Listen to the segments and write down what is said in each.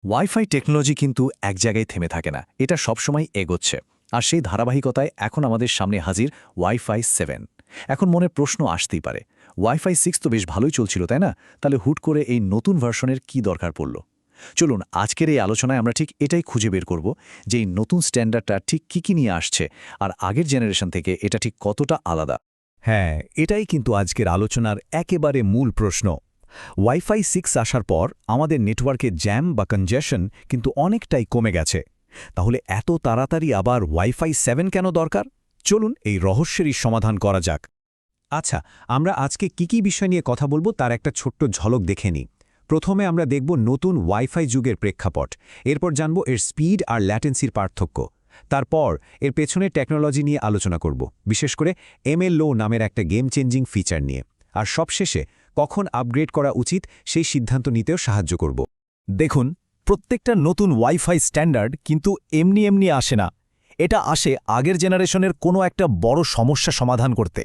Wifi technology কিন্তু এক জায়গায় থেমে থাকে না, এটা সবসময় এগোচ্ছে। আর সেই ধারাবাহিকতায় এখন আমাদের সামনে হাজির ওয়াইফাই 7। এখন মনে প্রশ্ন আসতেই পারে, ওয়াইফাই 6 তো বেশ ভালোই চলছিল, তাই না? তাহলে হুট করে এই নতুন ভার্সনের কি দরকার পড়ল? চলুন আজকের এই আলোচনায় আমরা ঠিক এটাই খুঁজে বের করব, যে এই নতুন স্ট্যান্ডার্ডটা ঠিক কী নিয়ে আসছে, আর আগের জেনারেশন থেকে এটা ঠিক কতটা আলাদা। হ্যাঁ, এটাই কিন্তু আজকের আলোচনার একেবারে মূল প্রশ্ন। ওয়াইফাই 6 আসার পর আমাদের নেটওয়ার্কে জ্যাম বা কনজেশন কিন্তু অনেকটাই কমে গেছে। তাহলে এত তাড়াতাড়ি আবার ওয়াইফাই 7 কেন দরকার? চলুন এই রহস্যেরই সমাধান করা যাক। আচ্ছা, আমরা আজকে কি বিষয় নিয়ে কথা বলবো তার একটা ছোট্ট ঝলক দেখে নিই। প্রথমে আমরা দেখব নতুন ওয়াইফাই যুগের প্রেক্ষাপট, এরপর জানব এর স্পিড আর ল্যাটেন্সির পার্থক্য। তারপর এর পেছনের টেকনোলজি নিয়ে আলোচনা করব, বিশেষ করে MLO নামের একটা গেম চেঞ্জিং ফিচার নিয়ে। আর সবশেষে কখন আপগ্রেড করা উচিত সেই সিদ্ধান্ত নিতেও সাহায্য করব। দেখুন, প্রত্যেকটা নতুন ওয়াইফাই স্ট্যান্ডার্ড কিন্তু এমনি আসে না। এটা আসে আগের জেনারেশনের কোনো একটা বড় সমস্যা সমাধান করতে।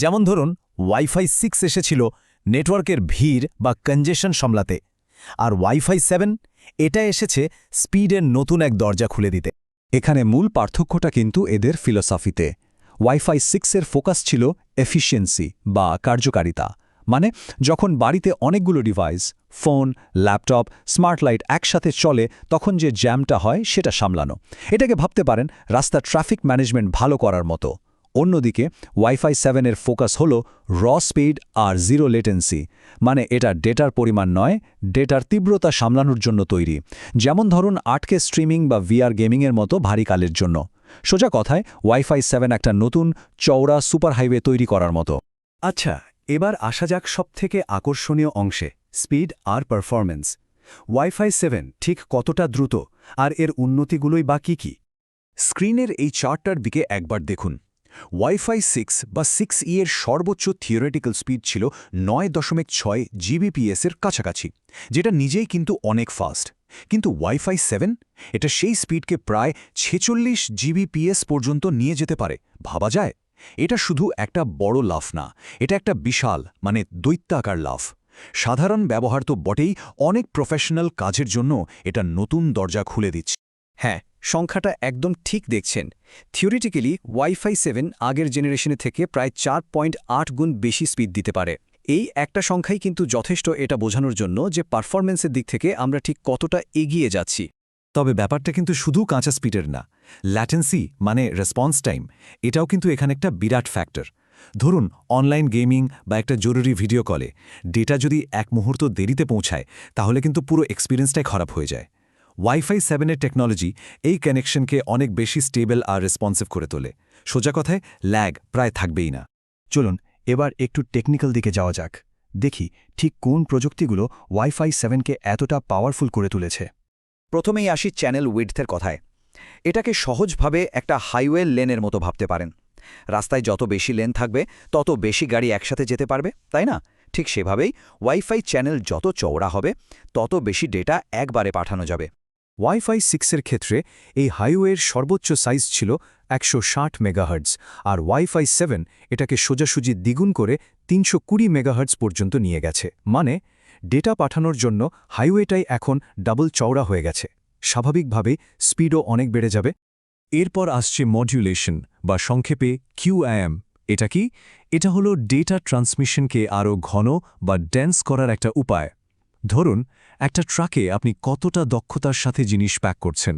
যেমন ধরুন, ওয়াইফাই 6 এসেছিল নেটওয়ার্কের ভিড় বা কনজেশন সামলাতে, আর ওয়াইফাই 7 এটা এসেছে স্পিডের নতুন এক দরজা খুলে দিতে। এখানে মূল পার্থক্যটা কিন্তু এদের ফিলোসফিতে। ওয়াইফাই 6 এর ফোকাস ছিল এফিসিয়েন্সি বা কার্যকারিতা, মানে যখন বাড়িতে অনেকগুলো device, phone, laptop, smart light একসাথে চলে তখন যে জ্যামটা হয় সেটা সামলানো। এটাকে ভাবতে পারেন রাস্তার ট্রাফিক ম্যানেজমেন্ট ভালো করার মতো। অন্যদিকে ওয়াইফাই 7 এর ফোকাস হলো র স্পিড আর জিরো লেটেন্সি, মানে এটা ডেটার পরিমাণ নয়, ডেটার তীব্রতা সামলানোর জন্য তৈরি। যেমন ধরুন 8K স্ট্রিমিং বা VR গেমিংয়ের মতো ভারী কালের জন্য। সোজা কথায় ওয়াইফাই 7 একটা নতুন চওড়া সুপার হাইওয়ে তৈরি করার মতো। আচ্ছা, এবার আসা যাক সবথেকে আকর্ষণীয় অংশে, স্পিড আর পারফরম্যান্স। ওয়াইফাই 7 ঠিক কতটা দ্রুত, আর এর উন্নতিগুলোই বা কী? স্ক্রিনের এই চার্টটার দিকে একবার দেখুন। ওয়াইফাই 6 বা 6E এর সর্বোচ্চ থিওরিটিক্যাল স্পিড ছিল 9.6 GBps এর কাছাকাছি, যেটা নিজেই কিন্তু অনেক ফাস্ট। কিন্তু ওয়াইফাই 7 এটা সেই স্পিডকে প্রায় 46 GBps পর্যন্ত নিয়ে যেতে পারে। ভাবা যায়? এটা শুধু একটা বড় লাফ না, এটা একটা বিশাল, মানে দৈত্যাকার লাফ। সাধারণ ব্যবহার তো বটেই, অনেক প্রফেশনাল কাজের জন্য এটা নতুন দরজা খুলে দিচ্ছে। হ্যাঁ, সংখ্যাটা একদম ঠিক দেখছেন। থিওরিটিক্যালি ওয়াইফাই 7 আগের জেনারেশনে থেকে প্রায় 4.8 গুণ বেশি স্পিড দিতে পারে। এই একটা সংখ্যাই কিন্তু যথেষ্ট এটা বোঝানোর জন্য যে পারফরম্যান্সের দিক থেকে আমরা ঠিক কতটা এগিয়ে যাচ্ছি। তবে ব্যাপারটা কিন্তু শুধু কাঁচা স্পিডের না, ল্যাটেন্সি মানে রেসপন্স টাইম, এটাও কিন্তু এখানে একটা বিরাট ফ্যাক্টর। ধরুন অনলাইন গেমিং বা একটা জরুরি ভিডিও কলে ডেটা যদি এক মুহূর্ত দেরিতে পৌঁছায়, তাহলে কিন্তু পুরো এক্সপিরিয়েন্সটাই খারাপ হয়ে যায়। ওয়াইফাই 7 এর টেকনোলজি এই কানেকশনকে অনেক বেশি স্টেবল আর রেসপন্সিভ করে তোলে। সোজা কথায় ল্যাগ প্রায় থাকবেই না। চলুন এবার একটু টেকনিক্যাল দিকে যাওয়া যাক, দেখি ঠিক কোন প্রযুক্তিগুলো ওয়াইফাই 7কে এতটা পাওয়ারফুল করে তুলেছে। প্রথমেই আসি চ্যানেল উইডথের কথায়। এটাকে সহজভাবে একটা হাইওয়ে লেনের মতো ভাবতে পারেন। রাস্তায় যত বেশি লেন থাকবে তত বেশি গাড়ি একসাথে যেতে পারবে, তাই না? ঠিক সেভাবেই ওয়াইফাই চ্যানেল যত চওড়া হবে তত বেশি ডেটা একবারে পাঠানো যাবে। ওয়াইফাই 6 এর ক্ষেত্রে এই হাইওয়ের সর্বোচ্চ সাইজ ছিল 160 মেগাহার্টজ, আর ওয়াইফাই 7 এটাকে সোজাসুজি দ্বিগুণ করে 320 মেগাহার্টজ পর্যন্ত নিয়ে গেছে। মানে ডেটা পাঠানোর জন্য হাইওয়েটাই এখন ডাবল চওড়া হয়ে গেছে। স্বাভাবিকভাবেই স্পিডও অনেক বেড়ে যাবে। এরপর আসছে মডুলেশন বা সংক্ষেপে QAM। এটা কি? এটা হলো ডেটা ট্রান্সমিশনকে আরও ঘন বা ডেন্স করার একটা উপায়। ধরুন একটা ট্রাকে আপনি কতটা দক্ষতার সাথে জিনিস প্যাক করছেন।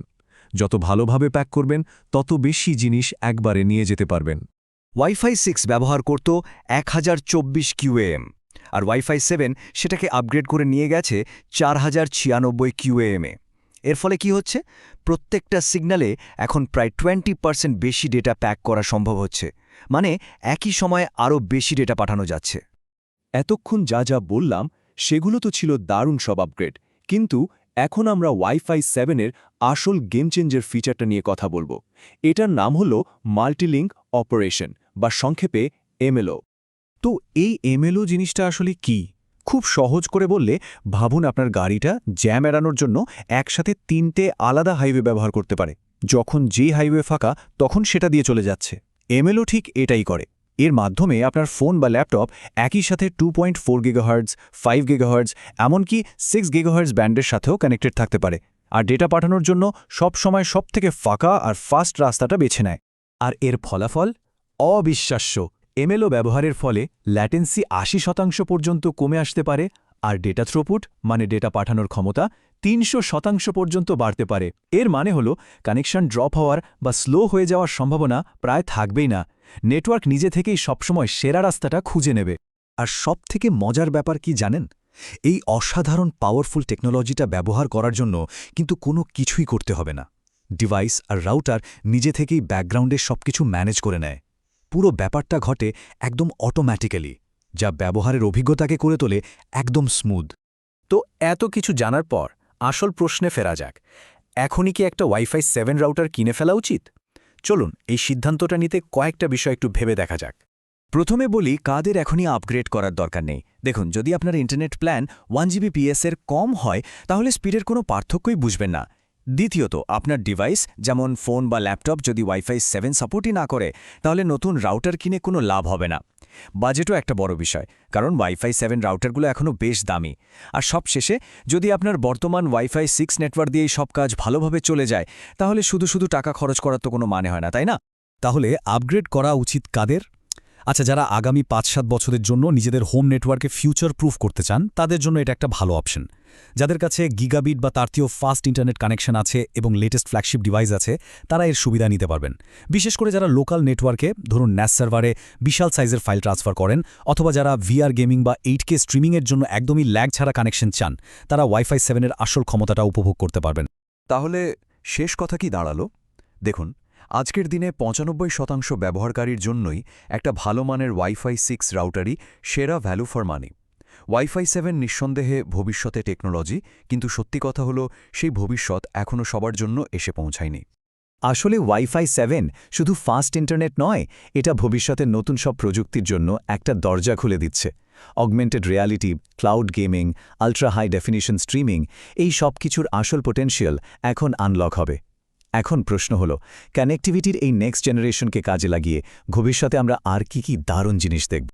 যত ভালোভাবে প্যাক করবেন তত বেশি জিনিস একবারে নিয়ে যেতে পারবেন। ওয়াইফাই 6 ব্যবহার করত 1024 QAM, আর ওয়াইফাই 7 সেটাকে আপগ্রেড করে নিয়ে গেছে 4096 QAM-এ। এর ফলে কি হচ্ছে? প্রত্যেকটা সিগন্যালে এখন প্রায় 20% বেশি ডেটা প্যাক করা সম্ভব হচ্ছে, মানে একই সময়ে আরও বেশি ডেটা পাঠানো যাচ্ছে। এতক্ষণ যা বললাম সেগুলো তো ছিল দারুণ সব আপগ্রেড, কিন্তু এখন আমরা ওয়াইফাই 7 এর আসল গেম চেঞ্জার ফিচারটা নিয়ে কথা বলবো। এটার নাম হলো মাল্টিলিঙ্ক অপারেশন বা সংক্ষেপে MLO। তো এই MLO জিনিসটা আসলে কি? খুব সহজ করে বললে ভাবুন আপনার গাড়িটা জ্যাম এড়ানোর জন্য একসাথে 3টে আলাদা হাইওয়ে ব্যবহার করতে পারে। যখন যে হাইওয়ে ফাঁকা তখন সেটা দিয়ে চলে যাচ্ছে। MLO ঠিক এটাই করে। এর মাধ্যমে আপনার ফোন বা ল্যাপটপ একই সাথে 2.4 গিগাহার্টজ, 5 গিগাহার্টজ, এমনকি 6 গিগাহার্টজ ব্যান্ডের সাথেও কানেক্টেড থাকতে পারে, আর ডেটা পাঠানোর জন্য সবসময় সবথেকে ফাঁকা আর ফাস্ট রাস্তাটা বেছে নেয়। আর এর ফলাফল অবিশ্বাস্য। এমএলও ব্যবহারের ফলে ল্যাটেন্সি ৮০% পর্যন্ত কমে আসতে পারে, আর ডেটা থ্রুপুট মানে ডেটা পাঠানোর ক্ষমতা ৩০০% পর্যন্ত বাড়তে পারে। এর মানে হলো কানেকশন ড্রপ হওয়ার বা স্লো হয়ে যাওয়ার সম্ভাবনা প্রায় থাকবেই না। নেটওয়ার্ক নিজে থেকেই সবসময় সেরা রাস্তাটা খুঁজে নেবে। আর সবথেকে মজার ব্যাপার কি জানেন? এই অসাধারণ পাওয়ারফুল টেকনোলজিটা ব্যবহার করার জন্য কিন্তু কোনো কিছুই করতে হবে না। ডিভাইস আর রাউটার নিজে থেকেই ব্যাকগ্রাউন্ডে সবকিছু ম্যানেজ করে নেয়। পুরো ব্যাপারটা ঘটে একদম অটোম্যাটিক্যালি, যা ব্যবহারের অভিজ্ঞতাকে করে তোলে একদম স্মুথ। তো এত কিছু জানার পর আসল প্রশ্নে ফেরা যাক, এখনই কি একটা ওয়াইফাই 7 রাউটার কিনে ফেলা উচিত? চলুন এই সিদ্ধান্তটা নিতে কয়েকটা বিষয় একটু ভেবে দেখা যাক। প্রথমে বলি কাদের এখনই আপগ্রেড করার দরকার নেই। দেখুন, যদি আপনার ইন্টারনেট প্ল্যান 1 Gbps এর কম হয় তাহলে স্পিডের কোনো পার্থক্যই বুঝবেন না। দ্বিতীয়ত, আপনার ডিভাইস যেমন ফোন বা ল্যাপটপ যদি ওয়াইফাই 7 সাপোর্টই না করে তাহলে নতুন রাউটার কিনে কোনো লাভ হবে না। বাজেটও একটা বড় বিষয়, কারণ ওয়াইফাই 7 রাউটারগুলো এখনও বেশ দামি। আর সবশেষে, যদি আপনার বর্তমান ওয়াইফাই 6 নেটওয়ার্ক দিয়েই সব কাজ ভালোভাবে চলে যায় তাহলে শুধু শুধু টাকা খরচ করার তো কোনো মানে হয় না, তাই না? তাহলে আপগ্রেড করা উচিত কাদের? আচ্ছা, যারা আগামী ৫-৭ বছরের জন্য নিজেদের হোম নেটওয়ার্কে ফিউচার প্রুফ করতে চান তাদের জন্য এটা একটা ভালো অপশন। যাদের কাছে গিগাবিট বা তার চেয়েও ফাস্ট ইন্টারনেট কানেকশন আছে এবং লেটেস্ট ফ্ল্যাগশিপ ডিভাইস আছে, তারা এর সুবিধা নিতে পারবেন। বিশেষ করে যারা লোকাল নেটওয়ার্কে, ধরুন ন্যাস সার্ভারে বিশাল সাইজের ফাইল ট্রান্সফার করেন, অথবা যারা VR গেমিং বা 8K স্ট্রিমিংয়ের জন্য একদমই ল্যাগ ছাড়া কানেকশন চান, তারা ওয়াইফাই 7 এর আসল ক্ষমতাটা উপভোগ করতে পারবেন। তাহলে শেষ কথা কি দাঁড়ালো? দেখুন, আজকের দিনে ৯৫% ব্যবহারকারীর জন্যই একটা ভালো মানের ওয়াইফাই 6 রাউটারই সেরা ভ্যালু ফর মানি। ওয়াইফাই 7 নিঃসন্দেহে ভবিষ্যতে টেকনোলজি, কিন্তু সত্যি কথা হলো সেই ভবিষ্যৎ এখনও সবার জন্য এসে পৌঁছায়নি। আসলে ওয়াইফাই 7 শুধু ফাস্ট ইন্টারনেট নয়, এটা ভবিষ্যতের নতুন সব প্রযুক্তির জন্য একটা দরজা খুলে দিচ্ছে। Augmented reality, cloud gaming, ultra high definition streaming, এই সব কিছুর আসল পোটেনশিয়াল এখন আনলক হবে। এখন প্রশ্ন হলো, কানেক্টিভিটির এই নেক্সট জেনারেশনকে কাজে লাগিয়ে ভবিষ্যতে আমরা আর কি দারুণ জিনিস দেখব।